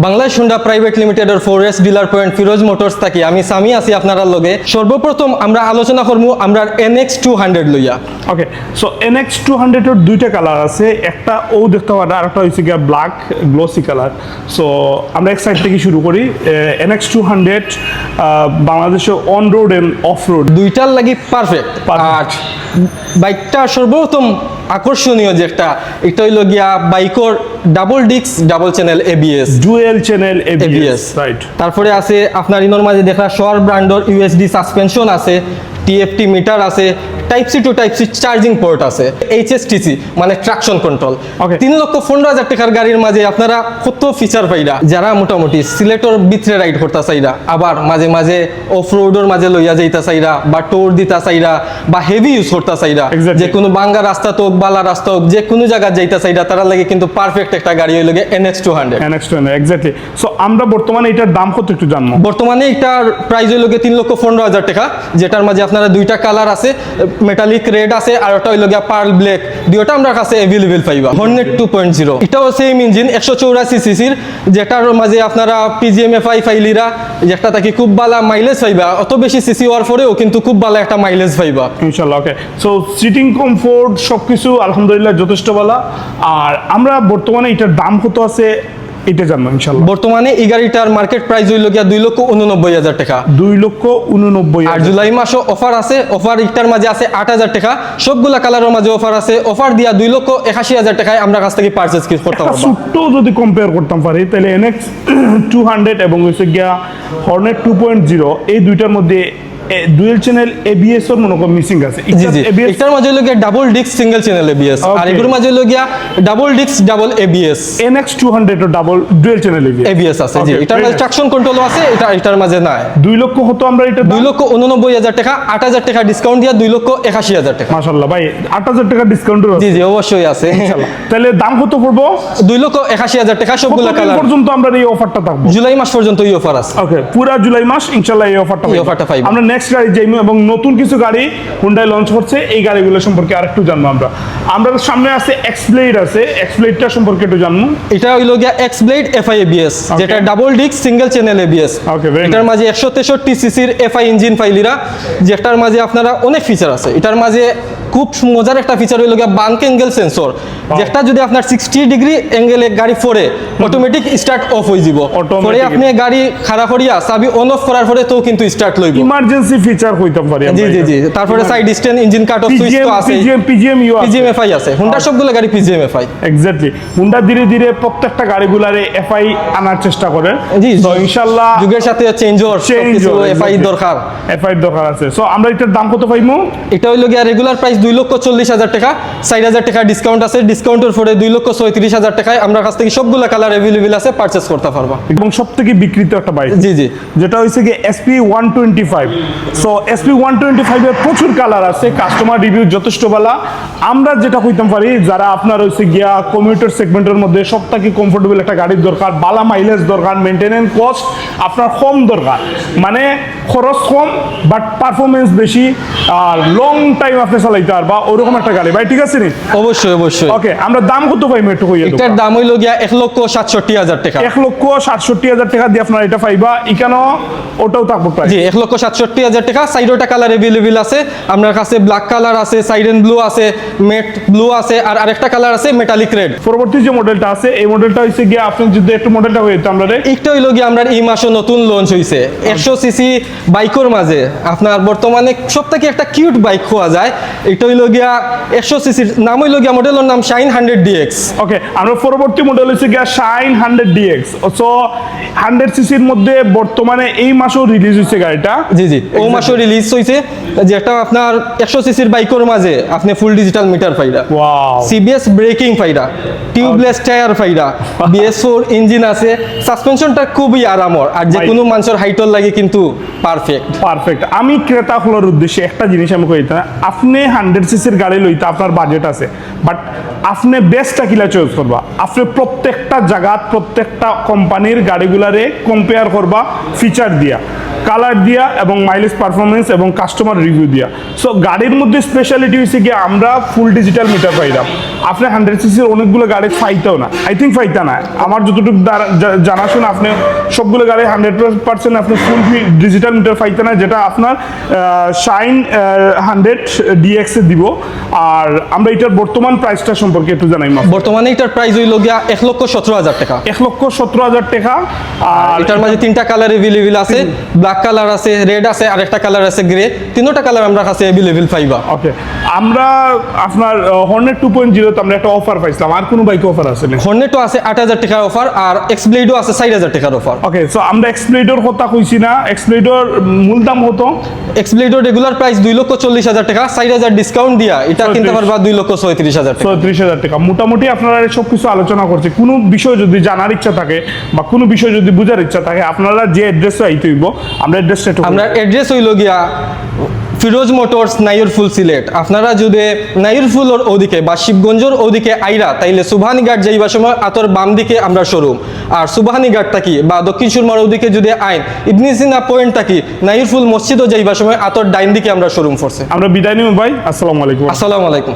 Bangladesh Honda private লিমিটেডের forest dealer point Firoz motors থাকি আমি সামি আছি আপনারা লগে। সর্বপ্রথম আমরা আলোচনা করবো আমরা NX 200 লইয়া। ওকে, সো NX 200 এর দুইটা কালার আছে, একটা ও দেখতে পারেন আর একটা হচ্ছে গিয়া ব্ল্যাক গ্লোসি কালার। সো আমরা এক সাইড থেকে শুরু করি। NX 200 বাংলাদেশে on road end of road দুইটার লাগি পারফেক্ট। আর বাইকটা সর্বপ্রথম আকর্ষণীয় যেটা এটা হইল গিয়া বাইকর double disc double channel ABS, dual channel ABS, right. তারপরে আছে আপনার ইনোর মাঝে দেখা শর ব্র্যান্ডর USD সাসপেনশন আছে, TFT মিটার আছে, type C to type C charging port আছে, HSTC মানে ট্রাকশন কন্ট্রোল। 3,15,000 টাকার গাড়ির মাঝে আপনারা কত ফিচার পাইরা। যারা মোটামুটি সিলেক্টর ভিতরে রাইড করতে চাইরা, আবার মাঝে মাঝে অফ রোডের মাঝে লইয়া যাইতা চাইরা বা টোর দিতা চাইরা বা হেভি ইউজ করতে চাইরা, যে কোনো বাঙ্গা রাস্তা হোক বালা রাস্তা হোক যে কোনো জায়গায় যাইতা চাইরা, তারা লাগে কিন্তু পারফেক্ট একটা গাড়ি হইল NX 200। এক্স্যাক্টলি। সো আমরা বর্তমানে এটার দাম কত একটু জানবো। বর্তমানে এটার প্রাইস হইল 3,15,000 টাকা, যেটার মাঝে আপনারা দুইটা কালার আছে, মেটালিক রেড আছে আর ওটা হইল গিয়া পার্ল ব্ল্যাক। দুইটা আমরা কাছে अवेलेबल পাইবা। হর্নেট 2.0 এটাও সেম ইঞ্জিন 184 সিসির, যেটার মাঝে আপনারা PGMFI ফাইলিরা যেটা থাকি খুব ভালো মাইলেজ পাইবা। অত বেশি সিসি হওয়ার পরেও কিন্তু খুব ভালো একটা মাইলেজ পাইবা ইনশাআল্লাহ। ওকে, সো সিটিং কমফোর্ট সবকিছু আলহামদুলিল্লাহ যথেষ্ট ভালো। আর আমরা বর্তমানে এটার দাম কত আছে এটা জানবো ইনশাআল্লাহ। বর্তমানে এই গাড়িটার মার্কেট প্রাইস হইল গিয়া 2,89,000 টাকা। 2,89,000। আর জুলাই মাসও অফার আছে, অফার ইটার মাঝে আছে 8,000 টাকা, সবগুলা কালারের মাঝে অফার আছে। অফার দিয়া 2,81,000 টাকায় আমরা কাছ থেকে পারচেজ করতে পারবো। ছোট্ট যদি কম্পেয়ার করতাম পারি তাহলে NX 200 এবং হচ্ছে গিয়া হর্নেট 2.0 এই দুইটার মধ্যে ডুয়েল চ্যানেল ABS এর মনে কম মিসিং আছে। এটার মাঝে হলো গিয়া double disc single channel ABS, আর এগুলোর মাঝে হলো গিয়া double disc double ABS। NX 200 এর ডাবল ডুয়েল চ্যানেল ABS আছে, জি। এটার মাঝে ট্রাকশন কন্ট্রোলও আছে, এটার মাঝে নাই। 2 লক্ষ হতো আমরা এটা 2,89,000 টাকা, 8,000 টাকা ডিসকাউন্ট দিয়া 2,81,000 টাকা। মাশাআল্লাহ ভাই, 8,000 টাকা ডিসকাউন্ট আছে। জি জি অবশ্যই আছে ইনশাআল্লাহ। তাহলে দাম কত পড়বো? 2,81,000 টাকা সবগুলা কালার। পর্যন্ত আমরা এই অফারটা থাকবো? জুলাই মাস পর্যন্ত এই অফার আছে। ওকে, পুরো জুলাই মাস ইনশাআল্লাহ এই অফারটা পাইবো। আমরা নেক্সট গাড়ি যাইমু এবং নতুন কিছু গাড়ি হুন্ডাই লঞ্চ করছে, এই গাড়িগুলো সম্পর্কে আরেকটু জানবো আমরা। আমাদের সামনে আছে X-Blade আছে, X-Blade-টা সম্পর্কে একটু জানবো। এটা হইল গিয়া X-Blade FI ABS, যেটা double disc single channel ABS। এটার মাঝে 163 সিসির FI ইঞ্জিন ফাইলিরা, যেটার মাঝে আপনারা অনেক ফিচার আছে। এটার মাঝে খুব মজার একটা ফিচার হইল গিয়া বাঙ্ক অ্যাঙ্গেল সেন্সর, যেটা যদি আপনার 60 ডিগ্রি অ্যাঙ্গেলে গাড়ি ফোরে অটোমেটিক স্টার্ট অফ হয়ে যাব। পরে আপনি গাড়ি খাড়া করিয়া চাবি অন অফ করার পরে তো কিন্তু স্টার্ট লইব। ইমার্জেন্সি ফিচার হইতে পারে। জি জি জি। তারপরে side stand engine cut off switch তো আছে, PGMFI আছে। হুন্ডা সবগুলো গাড়ি PGMFI। এক্স্যাক্টলি। হুন্ডা ধীরে ধীরে প্রত্যেকটা গাড়িগুলারে FI আনার চেষ্টা করে। জি, তো ইনশাআল্লাহ যুগের সাথে চেঞ্জ FI দরকার। FI দরকার আছে। সো আমরা এটার দাম কত পাইমু? এটা হইল গিয়া রেগুলার প্রাইস 2,40,000 টাকা, 60,000 টাকা ডিসকাউন্ট আছে। ডিসকাউন্টের পরে 2,36,000 টাকায় আমরা কাছ থেকে সবগুলা কালার अवेलेबल আছে, পারচেজ করতে পারবা। এবং সবথেকে বিক্রিত একটা বাইক, জি জি, যেটা হইছে কি SP 125। সো SP 125 এর প্রচুর কালার আছে, কাস্টমার রিভিউ যথেষ্ট ভালো। আমরা যেটা কইতাম পারি, যারা আপনার হইছে গিয়া কমিউটার সেগমেন্টের মধ্যে সবথেকে কমফোর্টেবল একটা গাড়ির দরকার, ভালো মাইলেজ দরকার, মেইনটেনেন্স কস্ট আপনার কম দরকার, মানে খরচ কম বাট পারফরমেন্স বেশি আর লং টাইম আপনি চালাইতে পারবা, ওরকম একটা গাড়ি ভাই, ঠিক আছে নি? অবশ্যই অবশ্যই। ওকে, আমরা দাম কত পাইমু একটু কইয়া দাও। এটার দাম হইল গিয়া 1,67,000 টাকা। 1,67,000 টাকা দিয়ে আপনারা এটা পাইবা। এখানেও ওটাও থাকবে প্রাইস। জি, 1,67,000 টাকা। সাইডোটা কালার अवेलेबल আছে আপনার কাছে, ব্ল্যাক কালার আছে, সাইরেন ব্লু আছে, মেট ব্লু আছে, আর আরেকটা কালার আছে মেটালিক রেড। পরবর্তী যে মডেলটা আছে এই মডেলটা হইছে গিয়া আপনি যদি একটু মডেলটা হইতো আমরা একটা হইল গিয়া আমরা এই মাসে নতুন লঞ্চ হইছে 100 সিসি বাইকের মাঝে আপনার বর্তমানে সবথেকে একটা কিউট বাইক খোয়া যায়। এটা হইল গিয়া 100 সিসির নাম হইল গিয়া মডেলের নাম শাইন 100DX। ওকে, আমরা পরবর্তী মডেল হইছে গিয়া শাইন 100DX। সো 100 সিসির মধ্যে বর্তমানে এই মাসেও রিলিজ হইছে গাড়িটা। জি জি, ও মাসেও রিলিজ হইছে, যেটা আপনার 100 সিসির বাইকের মাঝে আপনি ফুল ডিজিটাল মিটার পাইরা, ওয়াও, CBS ব্রেকিং পাইরা, টিউবলেস টায়ার পাইরা, BS4 ইঞ্জিন আছে, সাসপেনশনটা খুবই আরামর, আর যে কোনো মানুষের হাইটর লাগে কিন্তু পারফেক্ট। আমি ক্রেতা হলোর উদ্দেশ্যে একটা জিনিস আমি কইতা, আপনি 100 সিসির গাড়ি লইতে আপনার বাজেট আছে, বাট আপনি বেস্টটা কিলা চয়েস করবা। আপনি প্রত্যেকটা জায়গা প্রত্যেকটা কোম্পানির গাড়িগুলারে কম্পেয়ার করবা ফিচার দিয়া, কালার দিয়া এবং মাইলেজ পারফরমেন্স এবং কাস্টমার রিভিউ দিয়া। সো গাড়ির মধ্যে স্পেশালিটি হয়েছে কি আমরা ফুল ডিজিটাল মিটার পাইলাম। আপনি 100cc অনেকগুলো গাড়ি ফাইতেও না, আই থিঙ্ক ফাইতা না, আমার যতটুকু জানাশোনা আপনি সবগুলো গাড়ি 100% আপনি ফুল ডিজিটাল মিটার ফাইতে না, যেটা আপনার শাইন 100 DX এ দিব। আর আমরা এটার বর্তমান প্রাইসটা সম্পর্কে একটু জানাই। বর্তমানে এটার প্রাইস হইল গিয়া 1,17,000 টাকা। 1,17,000 টাকা। আর এটার মাঝে 3টা কালার अवेलेबल আছে, ব্ল্যাক কালার আছে, রেড আছে, আর একটা কালার আছে গ্রে। তিনটা কালার আমরা কাছে अवेलेबल পাইবা। ওকে, আমরা আপনার হর্নেট 2.0 তে আমরা একটা অফার পাইছিলাম, আর কোন বাইকে অফার আছে না? হর্নেটও আছে 8,000 টাকার অফার, আর এক্সব্লেডও আছে 4,000 টাকার অফার। ওকে, সো আমরা এক্সপ্লেডর কথা কইছি না, এক্সপ্লেডর মূল দাম হতো এক্সব্লেডর রেগুলার প্রাইস 2,40,000 টাকা, 4,000 ডিসকাউন্ট দিয়া এটা কিনতে পারবা 2,36,000 টাকা। 30,000 টাকা। মোটামুটি আপনারা সব কিছু আলোচনা করছে। কোনো বিষয় যদি জানার ইচ্ছা থাকে বা কোনো বিষয় যদি বুঝার ইচ্ছা থাকে, আপনারা যে অ্যাড্রেসে আইতে হইব, আমরা অ্যাড্রেসটা একটু আমরা অ্যাড্রেস হইল গিয়া ফিরোজ মোটরস, নাইরফুল, সিলেট। আপনারা যদি নাইরফুলের ওদিকে বা শিবগঞ্জের ওদিকে আইরা, তাইলে সুবহানীঘাট যাইবার সময় আতর বাম দিকে আমরা শোরুম। আর সুবহানীঘাট থাকি বা দক্ষিণ সুরমার ওদিকে যদি আইন ইবনে সিনা পয়েন্ট থাকি, নাইরফুল মসজিদও যাইবার সময় আতর ডাইন দিকে আমরা শোরুম করছে। আমরা বিদায় নিব ভাই। আসসালামু আলাইকুম। আসসালামু আলাইকুম।